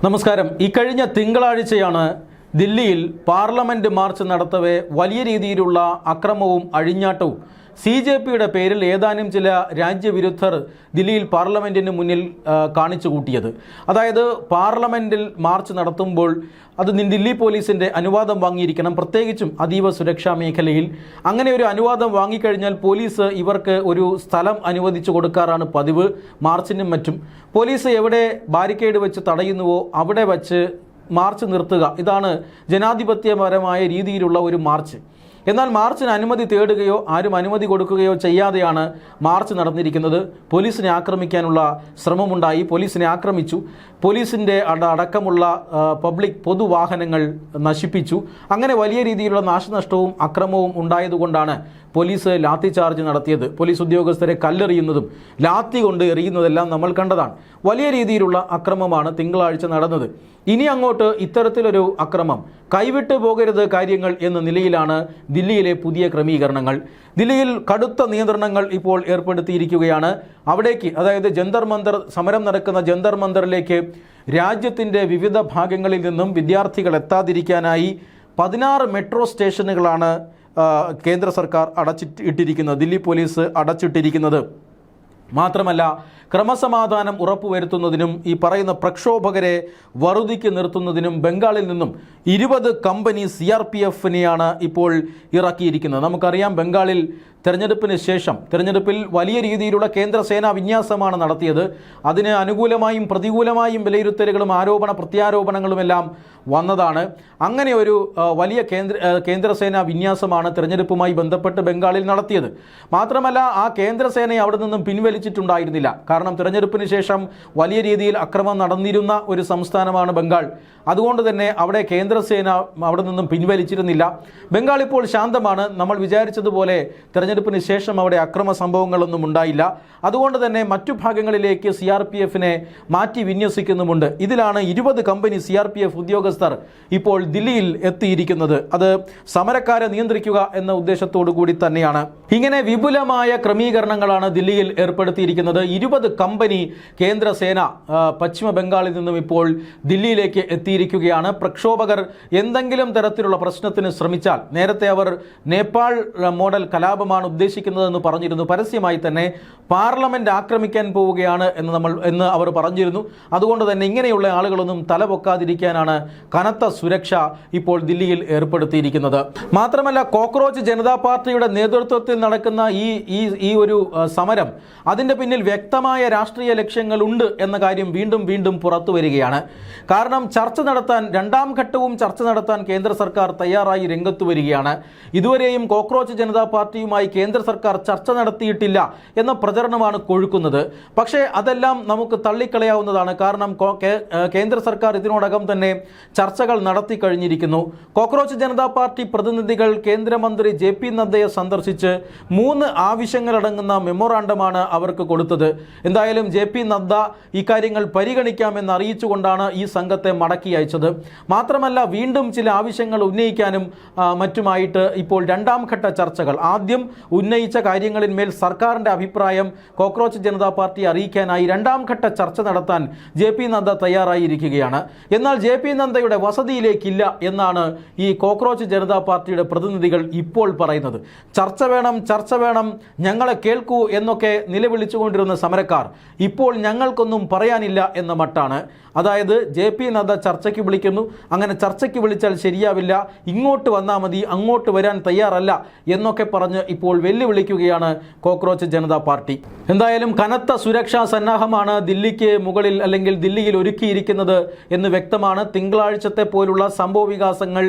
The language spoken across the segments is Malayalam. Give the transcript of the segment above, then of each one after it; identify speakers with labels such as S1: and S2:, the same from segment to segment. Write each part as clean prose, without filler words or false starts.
S1: നമസ്കാരം. ഇക്കഴിഞ്ഞ തിങ്കളാഴ്ചയാണ് ദില്ലിയിൽ പാർലമെന്റ് മാർച്ച് നടത്തവേ വലിയ രീതിയിലുള്ള അക്രമവും അഴിഞ്ഞാട്ടവും CJPയുടെ പേരിൽ ഏതാനും ചില രാജ്യവിരുദ്ധർ ദില്ലിയിൽ പാർലമെന്റിന് മുന്നിൽ കാണിച്ചു കൂട്ടിയത്. അതായത് പാർലമെന്റിൽ മാർച്ച് നടത്തുമ്പോൾ അത് ദില്ലി പോലീസിൻ്റെ അനുവാദം വാങ്ങിയിരിക്കണം, പ്രത്യേകിച്ചും അതീവ സുരക്ഷാ മേഖലയിൽ. അങ്ങനെ ഒരു അനുവാദം വാങ്ങിക്കഴിഞ്ഞാൽ പോലീസ് ഇവർക്ക് ഒരു സ്ഥലം അനുവദിച്ചു കൊടുക്കാറാണ് പതിവ്. മാർച്ചിനും മറ്റും പോലീസ് എവിടെ ബാരിക്കേഡ് വെച്ച് തടയുന്നുവോ അവിടെ വച്ച് മാർച്ച് നിർത്തുക. ഇതാണ് ജനാധിപത്യപരമായ രീതിയിലുള്ള ഒരു മാർച്ച്. എന്നാൽ മാർച്ചിന് അനുമതി തേടുകയോ ആരും അനുമതി കൊടുക്കുകയോ ചെയ്യാതെയാണ് മാർച്ച് നടന്നിരിക്കുന്നത്. പോലീസിനെ ആക്രമിക്കാനുള്ള ശ്രമമുണ്ടായി, പോലീസിനെ ആക്രമിച്ചു, പോലീസിൻ്റെ അടക്കമുള്ള പബ്ലിക് പൊതുവാഹനങ്ങൾ നശിപ്പിച്ചു. അങ്ങനെ വലിയ രീതിയിലുള്ള നാശനഷ്ടവും അക്രമവും ഉണ്ടായതുകൊണ്ടാണ് പോലീസ് ലാത്തി ചാർജ് നടത്തിയത്. പോലീസ് ഉദ്യോഗസ്ഥരെ കല്ലെറിയുന്നതും ലാത്തി കൊണ്ട് എറിയുന്നതെല്ലാം നമ്മൾ കണ്ടതാണ്. വലിയ രീതിയിലുള്ള അക്രമമാണ് തിങ്കളാഴ്ച നടന്നത്. ഇനി അങ്ങോട്ട് ഇത്തരത്തിലൊരു അക്രമം കൈവിട്ടു പോകരുത് കാര്യങ്ങൾ എന്ന നിലയിലാണ് ദില്ലിയിലെ പുതിയ ക്രമീകരണങ്ങൾ. ദില്ലിയിൽ കടുത്ത നിയന്ത്രണങ്ങൾ ഇപ്പോൾ ഏർപ്പെടുത്തിയിരിക്കുകയാണ്. അവിടേക്ക്, അതായത് ജന്തർ മന്ദർ സമരം നടക്കുന്ന ജന്തർ മന്ദറിലേക്ക് രാജ്യത്തിൻ്റെ വിവിധ ഭാഗങ്ങളിൽ നിന്നും വിദ്യാർത്ഥികൾ എത്താതിരിക്കാനായി 16 മെട്രോ സ്റ്റേഷനുകളാണ് കേന്ദ്ര സർക്കാർ അടച്ചിട്ടിരിക്കുന്നത്, ദില്ലി പോലീസ് അടച്ചിട്ടിരിക്കുന്നത്. മാത്രമല്ല, ക്രമസമാധാനം ഉറപ്പുവരുത്തുന്നതിനും ഈ പറയുന്ന പ്രക്ഷോഭകരെ വറുതിക്ക് നിർത്തുന്നതിനും ബംഗാളിൽ നിന്നും 20 കമ്പനി CRPFനെയാണ് ഇപ്പോൾ ഇറക്കിയിരിക്കുന്നത്. നമുക്കറിയാം, ബംഗാളിൽ തെരഞ്ഞെടുപ്പിൽ വലിയ രീതിയിലുള്ള കേന്ദ്ര സേനാ വിന്യാസമാണ് നടത്തിയത്. അതിന് അനുകൂലമായും പ്രതികൂലമായും വിലയിരുത്തലുകളും ആരോപണ പ്രത്യാരോപണങ്ങളുമെല്ലാം വന്നതാണ്. അങ്ങനെ ഒരു വലിയ കേന്ദ്ര സേനാ വിന്യാസമാണ് തെരഞ്ഞെടുപ്പുമായി ബന്ധപ്പെട്ട് ബംഗാളിൽ നടത്തിയത്. മാത്രമല്ല, ആ കേന്ദ്ര സേനയെ അവിടെ നിന്നും പിൻവലിച്ചിട്ടുണ്ടായിരുന്നില്ല. കാരണം തെരഞ്ഞെടുപ്പിന് ശേഷം വലിയ രീതിയിൽ അക്രമം നടന്നിരുന്ന ഒരു സംസ്ഥാനമാണ് ബംഗാൾ. അതുകൊണ്ട് തന്നെ അവിടെ കേന്ദ്രസേന അവിടെ നിന്നും പിൻവലിച്ചിരുന്നില്ല. ബംഗാൾ ഇപ്പോൾ ശാന്തമാണ്. നമ്മൾ വിചാരിച്ചതുപോലെ തെരഞ്ഞെടുപ്പിന് ശേഷം അവിടെ അക്രമ സംഭവങ്ങളൊന്നും ഉണ്ടായില്ല. അതുകൊണ്ട് തന്നെ മറ്റു ഭാഗങ്ങളിലേക്ക് CRPFനെ മാറ്റി വിന്യസിക്കുന്നുമുണ്ട്. ഇതിലാണ് 20 കമ്പനി CRPF ഉദ്യോഗസ്ഥർ ഇപ്പോൾ ദില്ലിയിൽ എത്തിയിരിക്കുന്നത്. അത് സമരക്കാരെ നിയന്ത്രിക്കുക എന്ന ഉദ്ദേശത്തോടു കൂടി തന്നെയാണ്. ഇങ്ങനെ വിപുലമായ ക്രമീകരണങ്ങളാണ് ദില്ലിയിൽ ഏർപ്പെടുത്തിയിരിക്കുന്നത്. 20 കമ്പനി കേന്ദ്ര സേന പശ്ചിമ ബംഗാളിൽ നിന്നും ഇപ്പോൾ ദില്ലിയിലേക്ക് എത്തിയിരിക്കുകയാണ്. പ്രക്ഷോഭകർ എന്തെങ്കിലും തരത്തിലുള്ള പ്രശ്നത്തിന് ശ്രമിച്ചാൽ, നേരത്തെ അവർ നേപ്പാൾ മോഡൽ കലാപമാണ് ഉദ്ദേശിക്കുന്നതെന്ന് പറഞ്ഞിരുന്നു. പരസ്യമായി തന്നെ പാർലമെന്റ് ആക്രമിക്കാൻ പോവുകയാണ് എന്ന് അവർ പറഞ്ഞിരുന്നു. അതുകൊണ്ട് തന്നെ ഇങ്ങനെയുള്ള ആളുകളൊന്നും തലപൊക്കാതിരിക്കാനാണ് കനത്ത സുരക്ഷ ഇപ്പോൾ ദില്ലിയിൽ ഏർപ്പെടുത്തിയിരിക്കുന്നത്. മാത്രമല്ല, കോക്രോച്ച് ജനതാ പാർട്ടിയുടെ നേതൃത്വത്തിൽ നടക്കുന്ന ഈ ഒരു സമരം, അതിൻ്റെ പിന്നിൽ വ്യക്തമായ രാഷ്ട്രീയ ലക്ഷ്യങ്ങളുണ്ട് എന്ന കാര്യം വീണ്ടും വീണ്ടും പുറത്തു വരികയാണ്. കാരണം രണ്ടാം ഘട്ടവും ചർച്ച നടത്താൻ കേന്ദ്ര സർക്കാർ തയ്യാറായി രംഗത്തു വരികയാണ്. ഇതുവരെയും കോക്രോച്ച് ജനതാ പാർട്ടിയുമായി കേന്ദ്ര സർക്കാർ ചർച്ച നടത്തിയിട്ടില്ല എന്ന പ്രചരണമാണ് കൊഴുക്കുന്നത്. പക്ഷേ അതെല്ലാം നമുക്ക് തള്ളിക്കളയാവുന്നതാണ്. കാരണം കേന്ദ്ര സർക്കാർ ഇതിനോടകം തന്നെ ചർച്ചകൾ നടത്തി കഴിഞ്ഞിരിക്കുന്നു. കോക്രോച്ച് ജനതാ പാർട്ടി പ്രതിനിധികൾ കേന്ദ്രമന്ത്രി JP നദ്ദയെ സന്ദർശിച്ച് 3 ആവശ്യങ്ങളടങ്ങുന്ന മെമ്മോറാണ്ടമാണ് അവർക്ക് കൊടുത്തത്. എന്തായാലും JP നദ്ദ ഇക്കാര്യങ്ങൾ പരിഗണിക്കാമെന്ന് അറിയിച്ചുകൊണ്ടാണ് ഈ സംഘത്തെ മടക്കി അയച്ചത്. മാത്രമല്ല, വീണ്ടും ചില ആവശ്യങ്ങൾ ഉന്നയിക്കാനും മറ്റുമായിട്ട് ഇപ്പോൾ രണ്ടാം ഘട്ട ചർച്ചകൾ, ആദ്യം ഉന്നയിച്ച കാര്യങ്ങളിന്മേൽ സർക്കാരിൻ്റെ അഭിപ്രായം കോക്രോച്ച് ജനതാ പാർട്ടി അറിയിക്കാനായി രണ്ടാം ഘട്ട ചർച്ച നടത്താൻ JP നദ്ദ തയ്യാറായിരിക്കുകയാണ്. എന്നാൽ JP നദ്ദയുടെ വസതിയിലേക്കില്ല എന്നാണ് ഈ കോക്രോച്ച് ജനതാ പാർട്ടിയുടെ പ്രതിനിധികൾ ഇപ്പോൾ പറയുന്നത്. ചർച്ച വേണം, ഞങ്ങളെ കേൾക്കൂ എന്നൊക്കെ നിലവിളിച്ചുകൊണ്ടിരുന്ന സമരക്കാർ ഇപ്പോൾ ഞങ്ങൾക്കൊന്നും പറയാനില്ല എന്ന മട്ടാണ്. അതായത് JP നദ്ദ ചർച്ചയ്ക്ക് വിളിക്കുന്നു, അങ്ങനെ ചർച്ചയ്ക്ക് വിളിച്ചാൽ ശരിയാവില്ല, ഇങ്ങോട്ട് വന്നാൽ മതി, അങ്ങോട്ട് വരാൻ തയ്യാറല്ല എന്നൊക്കെ പറഞ്ഞ് ഇപ്പോൾ വെല്ലുവിളിക്കുകയാണ് കോക്രോച്ച് ജനതാ പാർട്ടി. എന്തായാലും കനത്ത സുരക്ഷാ സന്നാഹമാണ് ദില്ലിക്ക് മുകളിൽ അല്ലെങ്കിൽ ദില്ലിയിൽ ഒരുക്കിയിരിക്കുന്നത് എന്ന് വ്യക്തമാണ്. തിങ്കളാഴ്ചത്തെ പോലുള്ള സംഭവ വികാസങ്ങൾ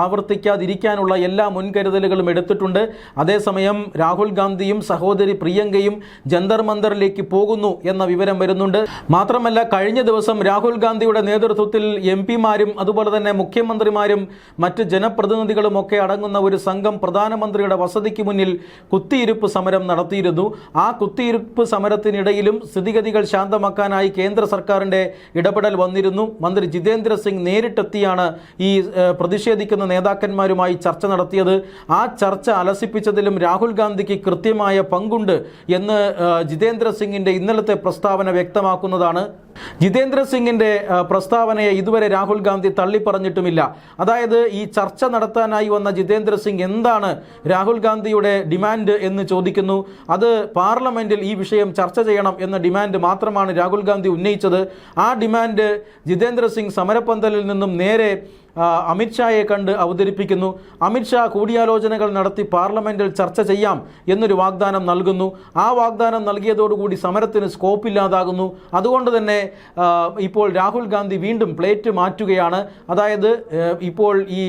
S1: ആവർത്തിക്കാതിരിക്കാനുള്ള എല്ലാ മുൻകരുതലുകളും എടുത്തിട്ടുണ്ട്. അതേസമയം രാഹുൽ ഗാന്ധിയും സഹോദരി പ്രിയങ്കയും ജന്തർ മന്ദറിലേക്ക് പോകുന്നു എന്ന വിവരം വരുന്നുണ്ട്. മാത്രമല്ല, കഴിഞ്ഞ ദിവസം രാഹുൽ ഗാന്ധിയുടെ നേതൃത്വത്തിൽ MP മാരും അതുപോലെ തന്നെ മുഖ്യമന്ത്രിമാരും മറ്റ് ജനപ്രതിനിധികളും ഒക്കെ അടങ്ങുന്ന ഒരു സംഘം പ്രധാനമന്ത്രി മുഖ്യമന്ത്രിയുടെ വസതിക്ക് മുന്നിൽ കുത്തിയിരിപ്പ് സമരം നടത്തിയിരുന്നു. ആ കുത്തിയിരിപ്പ് സമരത്തിനിടയിലും സ്ഥിതിഗതികൾ ശാന്തമാക്കാനായി കേന്ദ്ര സർക്കാരിൻ്റെ ഇടപെടൽ വന്നിരുന്നു. മന്ത്രി ജിതേന്ദ്ര സിംഗ് നേരിട്ടെത്തിയാണ് ഈ പ്രതിഷേധിക്കുന്ന നേതാക്കന്മാരുമായി ചർച്ച നടത്തിയത്. ആ ചർച്ച അലസിപ്പിച്ചതിലും രാഹുൽ ഗാന്ധിക്ക് കൃത്യമായ പങ്കുണ്ട് എന്ന് ജിതേന്ദ്ര സിംഗിൻ്റെ ഇന്നലത്തെ പ്രസ്താവന വ്യക്തമാക്കുന്നതാണ്. ജിതേന്ദ്ര സിംഗിൻ്റെ പ്രസ്താവനയെ ഇതുവരെ രാഹുൽ ഗാന്ധി തള്ളിപ്പറഞ്ഞിട്ടുമില്ല. അതായത് ഈ ചർച്ച നടത്താനായി വന്ന ജിതേന്ദ്ര സിംഗ് എന്താണ് രാഹുൽ ഗാന്ധിയുടെ ഡിമാൻഡ് എന്ന് ചോദിക്കുന്നു. അത് പാർലമെന്റിൽ ഈ വിഷയം ചർച്ച ചെയ്യണം എന്ന ഡിമാൻഡ് മാത്രമാണ് രാഹുൽ ഗാന്ധി ഉന്നയിച്ചത്. ആ ഡിമാൻഡ് ജിതേന്ദ്ര സിംഗ് സമരപ്പന്തലിൽ നിന്നും നേരെ അമിത്ഷായെ കണ്ട് അവതരിപ്പിക്കുന്നു. അമിത്ഷാ കൂടിയാലോചനകൾ നടത്തി പാർലമെന്റിൽ ചർച്ച ചെയ്യാം എന്നൊരു വാഗ്ദാനം നൽകുന്നു. ആ വാഗ്ദാനം നൽകിയതോടുകൂടി സമരത്തിന് സ്കോപ്പില്ലാതാകുന്നു. അതുകൊണ്ട് തന്നെ ഇപ്പോൾ രാഹുൽ ഗാന്ധി വീണ്ടും പ്ലേറ്റ് മാറ്റുകയാണ്. അതായത് ഇപ്പോൾ ഈ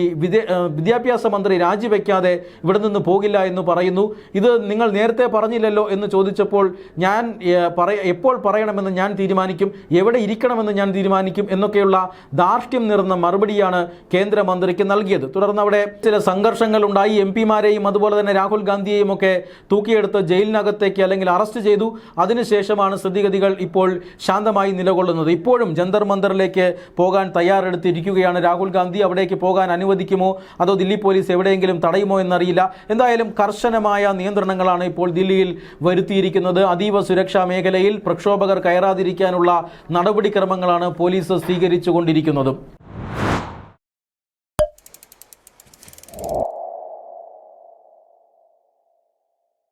S1: വിദ്യാഭ്യാസ മന്ത്രി രാജിവെക്കാതെ ഇവിടെ നിന്ന് പോകില്ല എന്ന് പറയുന്നു. ഇത് നിങ്ങൾ നേരത്തെ പറഞ്ഞില്ലല്ലോ എന്ന് ചോദിച്ചപ്പോൾ ഞാൻ എപ്പോൾ പറയണമെന്ന് ഞാൻ തീരുമാനിക്കും, എവിടെ ഇരിക്കണമെന്ന് ഞാൻ തീരുമാനിക്കും എന്നൊക്കെയുള്ള ധാർഷ്ട്യം നിറഞ്ഞ മറുപടിയാണ് കേന്ദ്രമന്ത്രിക്ക് നൽകിയത്. തുടർന്ന് അവിടെ ചില സംഘർഷങ്ങൾ ഉണ്ടായി. എം പിമാരെയും അതുപോലെ തന്നെ രാഹുൽ ഗാന്ധിയെയും ഒക്കെ തൂക്കിയെടുത്ത് ജയിലിനകത്തേക്ക് അല്ലെങ്കിൽ അറസ്റ്റ് ചെയ്തു. അതിനുശേഷമാണ് സ്ഥിതിഗതികൾ ഇപ്പോൾ ശാന്തമായി നിലകൊള്ളുന്നത്. ഇപ്പോഴും ജന്തർ മന്ദറിലേക്ക് പോകാൻ തയ്യാറെടുത്തിരിക്കുകയാണ് രാഹുൽ ഗാന്ധി. അവിടേക്ക് പോകാൻ അനുവദിക്കുമോ അതോ ദില്ലി പോലീസ് എവിടെയെങ്കിലും തടയുമോ എന്നറിയില്ല. എന്തായാലും കർശനമായ നിയന്ത്രണങ്ങളാണ് ഇപ്പോൾ ദില്ലിയിൽ വരുത്തിയിരിക്കുന്നത്. അതീവ സുരക്ഷാ മേഖലയിൽ പ്രക്ഷോഭകർ കയറാതിരിക്കാനുള്ള നടപടിക്രമങ്ങളാണ് പോലീസ് സ്വീകരിച്ചു കൊണ്ടിരിക്കുന്നത്.